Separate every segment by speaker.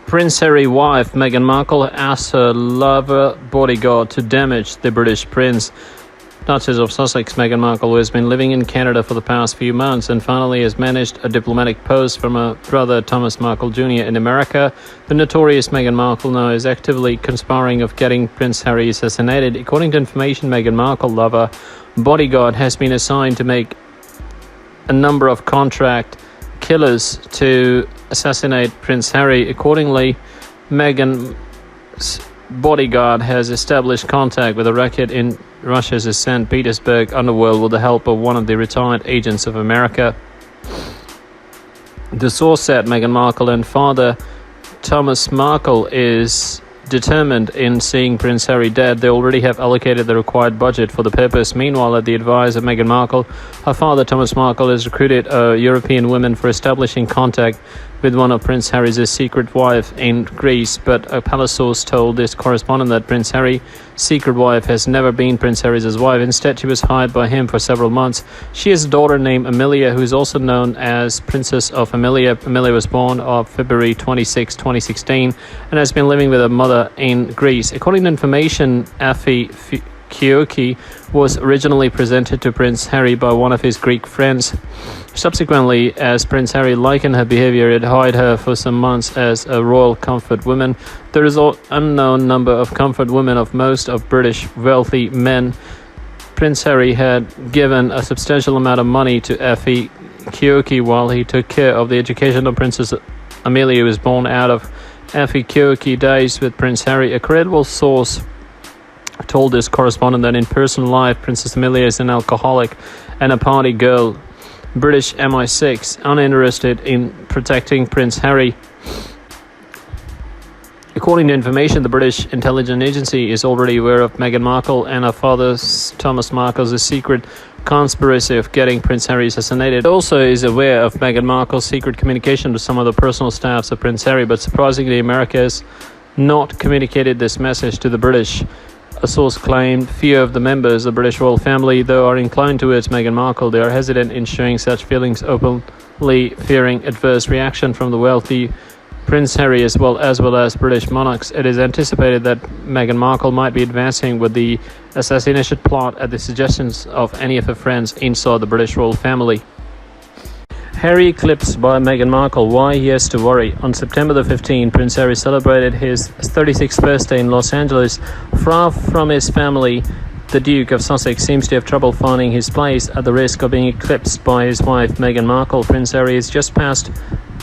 Speaker 1: Prince Harry's wife, Meghan Markle, asked her lover bodyguard to damage the British prince. Duchess of Sussex, Meghan Markle, who has been living in Canada for the past few months and finally has managed a diplomatic post from her brother Thomas Markle Jr. in America. The notorious Meghan Markle now is actively conspiring of getting Prince Harry assassinated. According to information, Meghan Markle lover bodyguard has been assigned to make a number of contract killers to assassinate Prince Harry. Accordingly, Meghan's bodyguard has established contact with a racket in Russia's St. Petersburg underworld with the help of one of the retired agents of America. The source said Meghan Markle and father Thomas Markle is determined in seeing Prince Harry dead. They already have allocated the required budget for the purpose. Meanwhile, at the advice of Meghan Markle, her father Thomas Markle has recruited a European woman for establishing contact with one of Prince Harry's secret wife in Greece. But a palace source told this correspondent that Prince Harry's secret wife has never been Prince Harry's wife. Instead, she was hired by him for several months. She has a daughter named Amelia, who is also known as Princess of Amelia. Amelia was born on February 26, 2016, and has been living with her mother in Greece. According to information, Afi Kyoki was originally presented to Prince Harry by one of his Greek friends. Subsequently, as Prince Harry likened her behavior, it hired her for some months as a royal comfort woman. There is an unknown number of comfort women of most of British wealthy men. Prince Harry had given a substantial amount of money to Afi Kyoki while he took care of the education of Princess Amelia, who was born out of Afi Kyoki days with Prince Harry. A credible source told this correspondent that in personal life, Princess Amelia is an alcoholic and a party girl. British MI6 uninterested in protecting Prince Harry. According to information, the British intelligence agency is already aware of Meghan Markle and her father Thomas Markle's secret conspiracy of getting Prince Harry assassinated. It also is aware of Meghan Markle's secret communication to some of the personal staffs of Prince Harry, but surprisingly, America has not communicated this message to the British. A source claimed few of the members of the British royal family, though, are inclined towards Meghan Markle. They are hesitant in showing such feelings openly, fearing adverse reaction from the wealthy Prince Harry as well as British monarchs. It is anticipated that Meghan Markle might be advancing with the assassination plot at the suggestions of any of her friends inside the British royal family. Harry eclipsed by Meghan Markle. Why he has to worry? On September the 15th, Prince Harry celebrated his 36th birthday in Los Angeles. Far from his family, the Duke of Sussex seems to have trouble finding his place at the risk of being eclipsed by his wife, Meghan Markle. Prince Harry has just passed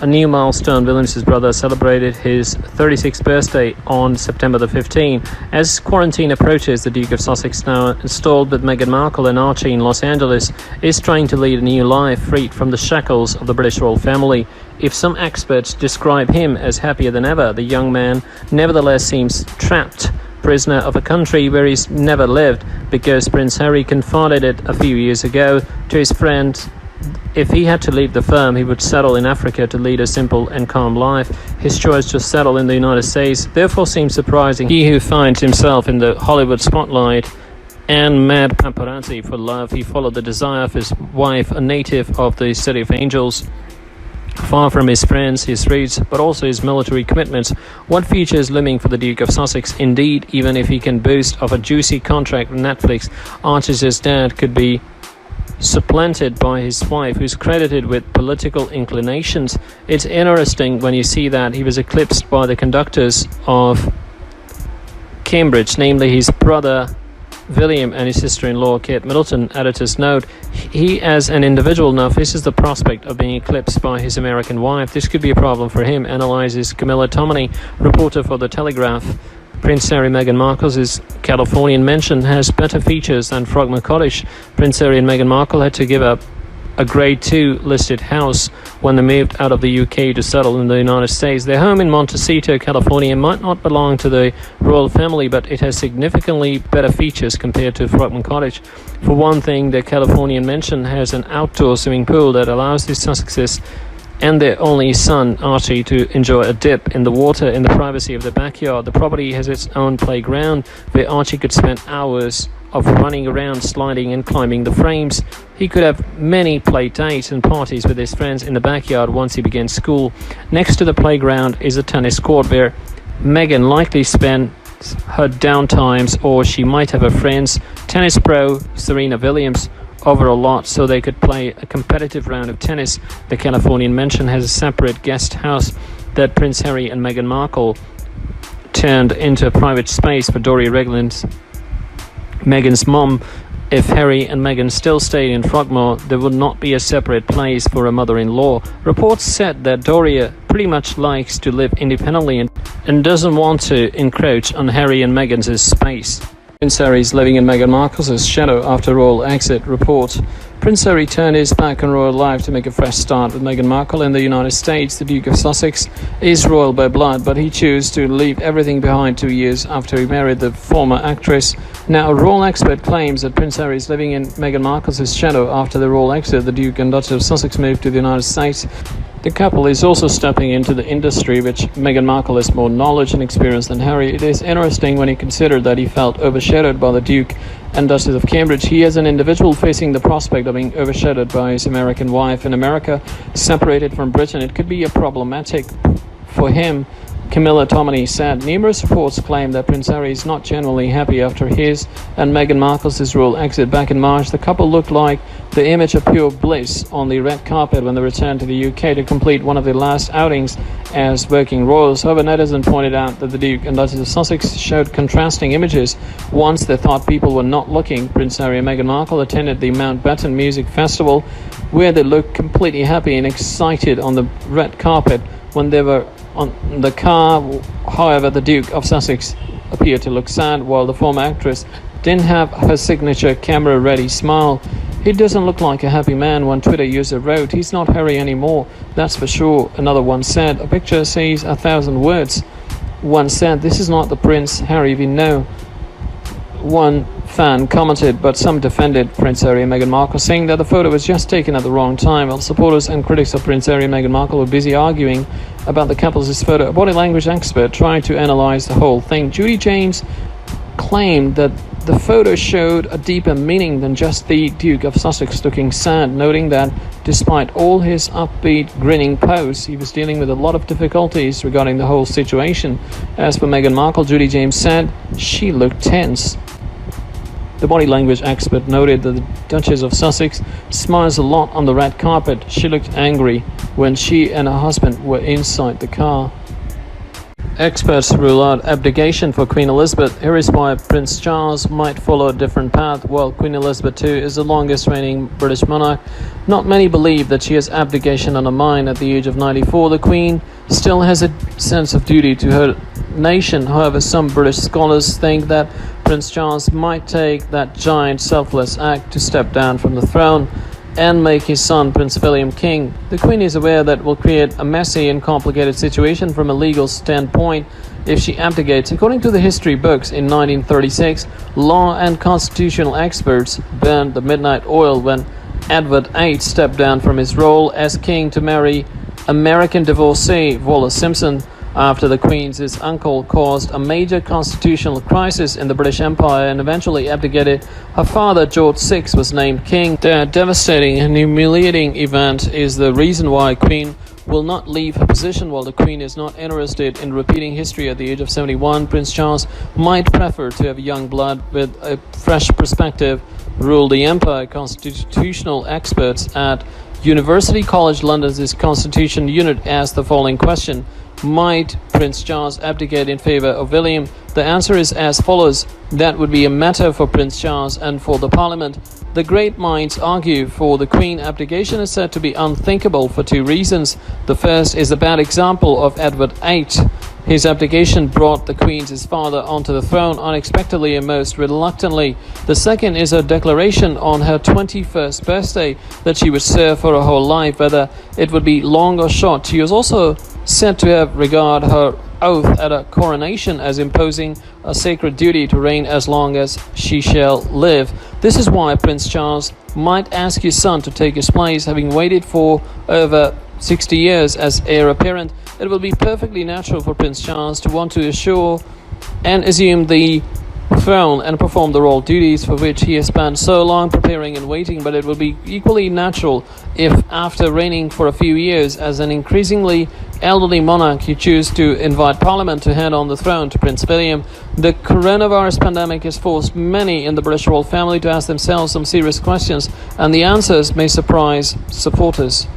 Speaker 1: a new milestone. William's brother celebrated his 36th birthday on September the 15th. As quarantine approaches, the Duke of Sussex, now installed with Meghan Markle and Archie in Los Angeles, is trying to lead a new life freed from the shackles of the British royal family. If some experts describe him as happier than ever, the young man nevertheless seems trapped, prisoner of a country where he's never lived, because Prince Harry confided it a few years ago to his friend. If he had to leave the firm, he would settle in Africa to lead a simple and calm life. His choice to settle in the United States therefore seems surprising. He who finds himself in the Hollywood spotlight and mad paparazzi for love, he followed the desire of his wife, a native of the City of Angels. Far from his friends, his roots, but also his military commitments, what future is looming for the Duke of Sussex? Indeed, even if he can boast of a juicy contract with Netflix, Archie's dad could be supplanted by his wife, who's credited with political inclinations. It's interesting when you see that he was eclipsed by the conductors of Cambridge, namely his brother William and his sister-in-law Kate Middleton. Editor's note: he as an individual now faces the prospect of being eclipsed by his American wife. This could be a problem for him, analyzes Camilla Tominey, reporter for The Telegraph. Prince Harry Meghan Markle's Californian Mansion has better features than Frogmore Cottage. Prince Harry and Meghan Markle had to give up a Grade 2 listed house when they moved out of the UK to settle in the United States. Their home in Montecito, California might not belong to the royal family, but it has significantly better features compared to Frogmore Cottage. For one thing, the Californian Mansion has an outdoor swimming pool that allows the Sussexes and their only son, Archie, to enjoy a dip in the water in the privacy of the backyard. The property has its own playground where Archie could spend hours of running around, sliding and climbing the frames. He could have many play dates and parties with his friends in the backyard once he begins school. Next to the playground is a tennis court where Meghan likely spent her downtimes, or she might have her friends, tennis pro Serena Williams, over a lot so they could play a competitive round of tennis. The Californian Mansion has a separate guest house that Prince Harry and Meghan Markle turned into a private space for Doria Ragland's Meghan's mom. If Harry and Meghan still stayed in Frogmore, there would not be a separate place for a mother-in-law. Reports said that Doria pretty much likes to live independently and doesn't want to encroach on Harry and Meghan's space. Prince Harry is living in Meghan Markle's shadow after royal exit. Reports. Prince Harry turned his back on royal life to make a fresh start with Meghan Markle in the United States. The Duke of Sussex is royal by blood, but he chose to leave everything behind 2 years after he married the former actress. Now, a royal expert claims that Prince Harry is living in Meghan Markle's shadow after the royal exit. The Duke and Duchess of Sussex moved to the United States. The couple is also stepping into the industry, which Meghan Markle has more knowledge and experience than Harry. It is interesting when you consider that he felt overshadowed by the Duke and Duchess of Cambridge. He is an individual facing the prospect of being overshadowed by his American wife. In America, separated from Britain, it could be a problematic for him. Camilla Tominey said, numerous reports claim that Prince Harry is not genuinely happy after his and Meghan Markle's royal exit. Back in March, the couple looked like the image of pure bliss on the red carpet when they returned to the UK to complete one of their last outings as working royals. However, netizens pointed out that the Duke and Duchess of Sussex showed contrasting images. Once they thought people were not looking, Prince Harry and Meghan Markle attended the Mountbatten Music Festival, where they looked completely happy and excited on the red carpet when they were on the car. However, the Duke of Sussex appeared to look sad, while the former actress didn't have her signature camera-ready smile. He doesn't look like a happy man, one Twitter user wrote. He's not Harry anymore, that's for sure, another one said. A picture says 1,000 words. One said, this is not the Prince Harry we know. One fan commented, but some defended Prince Harry and Meghan Markle, saying that the photo was just taken at the wrong time. While supporters and critics of Prince Harry and Meghan Markle were busy arguing about the couple's photo, a body language expert tried to analyze the whole thing. Judy James claimed that the photo showed a deeper meaning than just the Duke of Sussex looking sad, noting that despite all his upbeat, grinning pose, he was dealing with a lot of difficulties regarding the whole situation. As for Meghan Markle, Judy James said she looked tense. The body language expert noted that the Duchess of Sussex smiles a lot on the red carpet. She looked angry when she and her husband were inside the car. Experts rule out abdication for Queen Elizabeth. Here is why Prince Charles might follow a different path. While Queen Elizabeth II is the longest reigning British monarch, not many believe that she has abdication on her mind. At the age of 94, the Queen still has a sense of duty to her nation. However, some British scholars think that Prince Charles might take that giant selfless act to step down from the throne and make his son Prince William king. The Queen is aware that will create a messy and complicated situation from a legal standpoint if she abdicates. According to the history books, in 1936, law and constitutional experts burned the midnight oil when Edward VIII stepped down from his role as king to marry American divorcee Wallis Simpson. After the Queen's uncle caused a major constitutional crisis in the British Empire and eventually abdicated, her father George VI was named king. The devastating and humiliating event is the reason why Queen will not leave her position. While the Queen is not interested in repeating history at the age of 71, Prince Charles might prefer to have young blood with a fresh perspective rule the empire. Constitutional experts at University College London's Constitution Unit asked the following question: might Prince Charles abdicate in favor of William? The answer is as follows: that would be a matter for Prince Charles and for the Parliament. The great minds argue for the Queen. Abdication is said to be unthinkable for two reasons. The first is a bad example of Edward VIII. His abdication brought the Queen's father onto the throne unexpectedly and most reluctantly. The second is her declaration on her 21st birthday that she would serve for her whole life, whether it would be long or short. She was also said to have regarded her oath at a coronation as imposing a sacred duty to reign as long as she shall live. This is why Prince Charles might ask his son to take his place, having waited for over 60 years as heir apparent. It will be perfectly natural for Prince Charles to want to assure and assume the throne and perform the royal duties for which he has spent so long preparing and waiting, but it would be equally natural if, after reigning for a few years as an increasingly elderly monarch, you choose to invite Parliament to hand on the throne to Prince William. The coronavirus pandemic has forced many in the British royal family to ask themselves some serious questions, and the answers may surprise supporters.